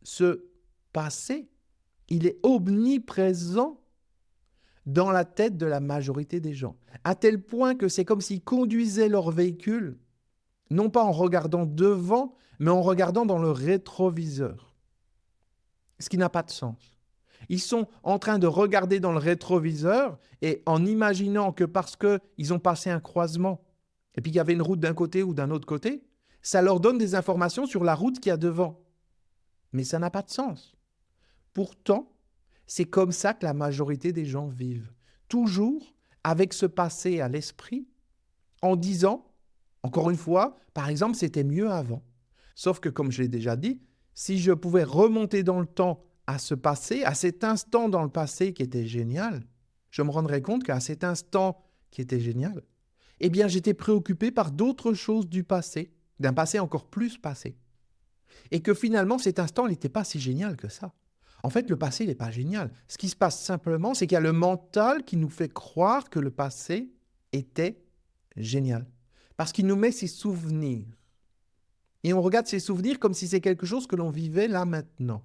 ce passé, il est omniprésent dans la tête de la majorité des gens, à tel point que c'est comme s'ils conduisaient leur véhicule, non pas en regardant devant, mais en regardant dans le rétroviseur, ce qui n'a pas de sens. Ils sont en train de regarder dans le rétroviseur et en imaginant que parce qu'ils ont passé un croisement et puis qu'il y avait une route d'un côté ou d'un autre côté, ça leur donne des informations sur la route qu'il y a devant. Mais ça n'a pas de sens. Pourtant, c'est comme ça que la majorité des gens vivent. Toujours avec ce passé à l'esprit, en disant, encore une fois, par exemple, c'était mieux avant. Sauf que, comme je l'ai déjà dit, si je pouvais remonter dans le temps à ce passé, à cet instant dans le passé qui était génial, je me rendrais compte qu'à cet instant qui était génial, eh bien, j'étais préoccupé par d'autres choses du passé, d'un passé encore plus passé. Et que finalement, cet instant n'était pas si génial que ça. En fait, le passé, il n'est pas génial. Ce qui se passe simplement, c'est qu'il y a le mental qui nous fait croire que le passé était génial. Parce qu'il nous met ses souvenirs. Et on regarde ces souvenirs comme si c'est quelque chose que l'on vivait là maintenant,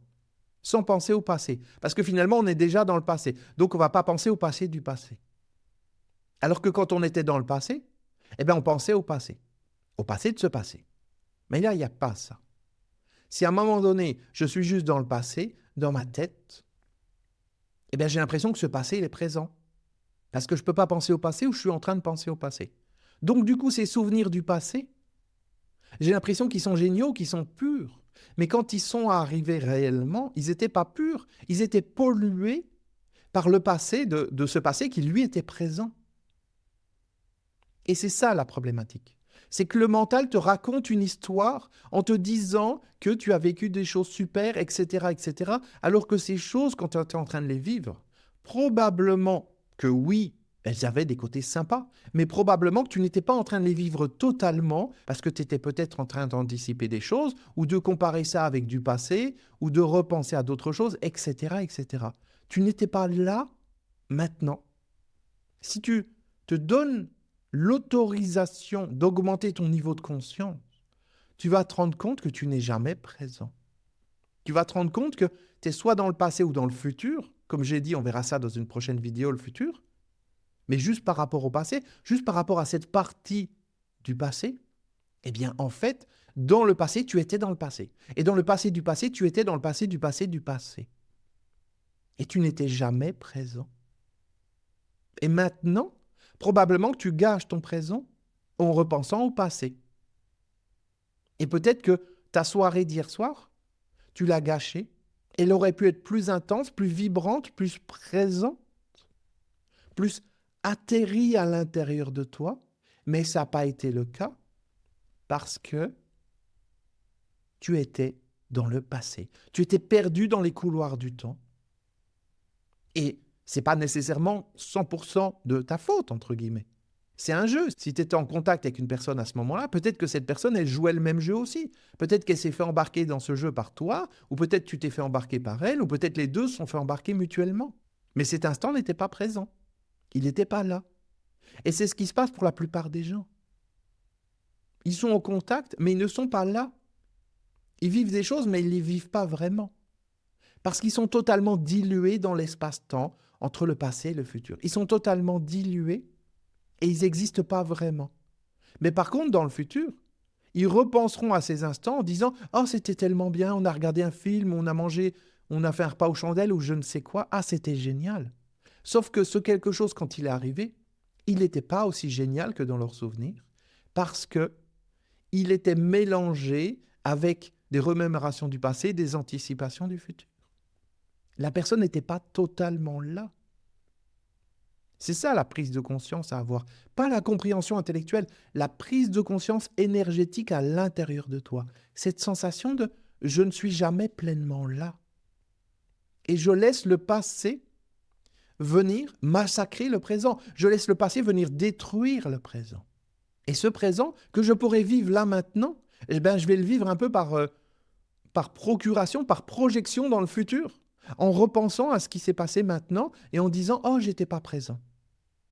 sans penser au passé. Parce que finalement, on est déjà dans le passé. Donc, on ne va pas penser au passé du passé. Alors que quand on était dans le passé, eh bien, on pensait au passé de ce passé. Mais là, il n'y a pas ça. Si à un moment donné, je suis juste dans le passé, dans ma tête, eh bien, j'ai l'impression que ce passé, il est présent. Parce que je ne peux pas penser au passé ou je suis en train de penser au passé. Donc, du coup, ces souvenirs du passé, j'ai l'impression qu'ils sont géniaux, qu'ils sont purs. Mais quand ils sont arrivés réellement, ils n'étaient pas purs. Ils étaient pollués par le passé, de ce passé qui, lui, était présent. Et c'est ça la problématique. C'est que le mental te raconte une histoire en te disant que tu as vécu des choses super, etc., alors que ces choses, quand tu es en train de les vivre, probablement que oui, elles avaient des côtés sympas, mais probablement que tu n'étais pas en train de les vivre totalement parce que tu étais peut-être en train d'anticiper des choses ou de comparer ça avec du passé ou de repenser à d'autres choses, etc. Tu n'étais pas là maintenant. Si tu te donnes l'autorisation d'augmenter ton niveau de conscience, tu vas te rendre compte que tu n'es jamais présent. Tu vas te rendre compte que tu es soit dans le passé ou dans le futur. Comme j'ai dit, on verra ça dans une prochaine vidéo, le futur. Mais juste par rapport au passé, juste par rapport à cette partie du passé, eh bien, en fait, dans le passé, tu étais dans le passé. Et dans le passé du passé, tu étais dans le passé du passé du passé. Et tu n'étais jamais présent. Et maintenant, probablement que tu gâches ton présent en repensant au passé. Et peut-être que ta soirée d'hier soir, tu l'as gâchée. Elle aurait pu être plus intense, plus vibrante, plus présente, plus atterrie à l'intérieur de toi, mais ça n'a pas été le cas parce que tu étais dans le passé. Tu étais perdu dans les couloirs du temps. Et ce n'est pas nécessairement 100% de ta faute, entre guillemets. C'est un jeu. Si tu étais en contact avec une personne à ce moment-là, peut-être que cette personne, elle jouait le même jeu aussi. Peut-être qu'elle s'est fait embarquer dans ce jeu par toi, ou peut-être tu t'es fait embarquer par elle, ou peut-être les deux se sont fait embarquer mutuellement. Mais cet instant n'était pas présent. Il n'était pas là. Et c'est ce qui se passe pour la plupart des gens. Ils sont en contact, mais ils ne sont pas là. Ils vivent des choses, mais ils ne les vivent pas vraiment. Parce qu'ils sont totalement dilués dans l'espace-temps entre le passé et le futur. Ils sont totalement dilués et ils n'existent pas vraiment. Mais par contre, dans le futur, ils repenseront à ces instants en disant « Oh, c'était tellement bien, on a regardé un film, on a mangé, on a fait un repas aux chandelles ou je ne sais quoi. Ah, c'était génial. » Sauf que ce quelque chose, quand il est arrivé, il n'était pas aussi génial que dans leurs souvenirs parce qu'il était mélangé avec des remémorations du passé, des anticipations du futur. La personne n'était pas totalement là. C'est ça la prise de conscience à avoir. Pas la compréhension intellectuelle, la prise de conscience énergétique à l'intérieur de toi. Cette sensation de « je ne suis jamais pleinement là ». Et je laisse le passé venir massacrer le présent. Je laisse le passé venir détruire le présent. Et ce présent que je pourrais vivre là maintenant, eh bien, je vais le vivre un peu par procuration, par projection dans le futur, en repensant à ce qui s'est passé maintenant et en disant « Oh, j'étais pas présent ».